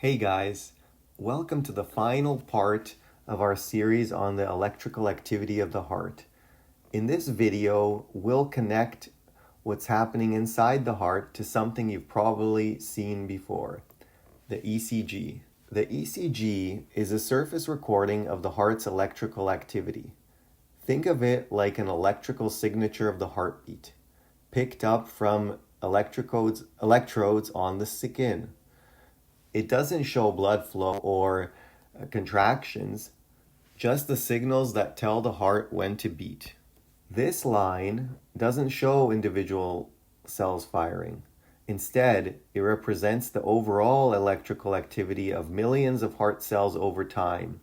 Hey guys, welcome to the final part of our series on the electrical activity of the heart. In this video, we'll connect what's happening inside the heart to something you've probably seen before, the ECG. The ECG is a surface recording of the heart's electrical activity. Think of it like an electrical signature of the heartbeat, picked up from electrodes on the skin. It doesn't show blood flow or contractions, just the signals that tell the heart when to beat. This line doesn't show individual cells firing. Instead, it represents the overall electrical activity of millions of heart cells over time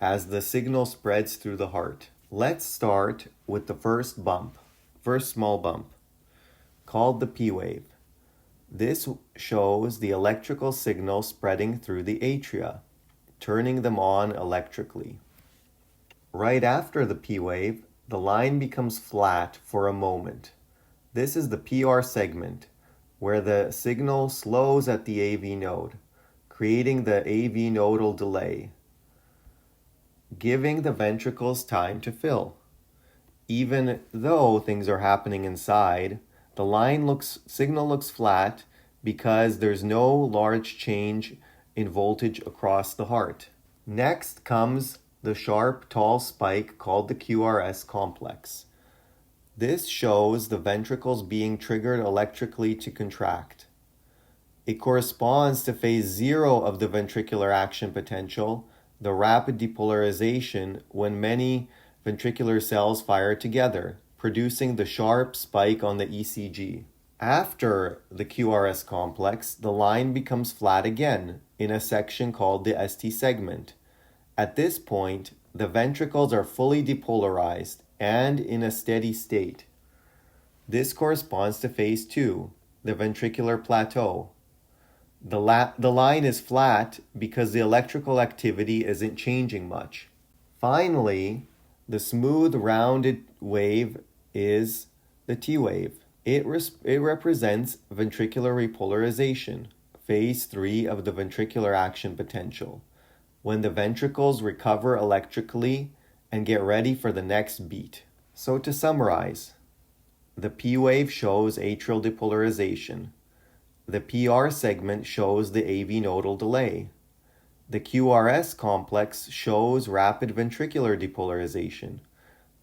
as the signal spreads through the heart. Let's start with the first small bump, called the P wave. This shows the electrical signal spreading through the atria, turning them on electrically. Right after the P wave, the line becomes flat for a moment. This is the PR segment, where the signal slows at the AV node, creating the AV nodal delay, giving the ventricles time to fill. Even though things are happening inside, the signal looks flat because there's no large change in voltage across the heart. Next comes the sharp, tall spike called the QRS complex. This shows the ventricles being triggered electrically to contract. It corresponds to phase 0 of the ventricular action potential, the rapid depolarization, when many ventricular cells fire together, producing the sharp spike on the ECG. After the QRS complex, the line becomes flat again in a section called the ST segment. At this point, the ventricles are fully depolarized and in a steady state. This corresponds to phase 2, the ventricular plateau. The line is flat because the electrical activity isn't changing much. Finally, the smooth, rounded wave is the T wave. It represents ventricular repolarization, phase 3 of the ventricular action potential, when the ventricles recover electrically and get ready for the next beat. So to summarize, the P wave shows atrial depolarization. The PR segment shows the AV nodal delay. The QRS complex shows rapid ventricular depolarization.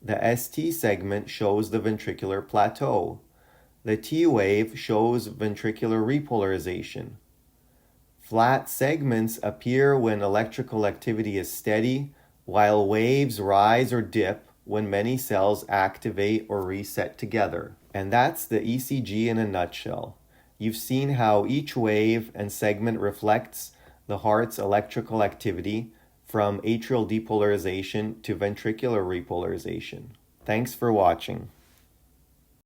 The ST segment shows the ventricular plateau. The T wave shows ventricular repolarization. Flat segments appear when electrical activity is steady, while waves rise or dip when many cells activate or reset together. And that's the ECG in a nutshell. You've seen how each wave and segment reflects the heart's electrical activity from atrial depolarization to ventricular repolarization. Thanks for watching.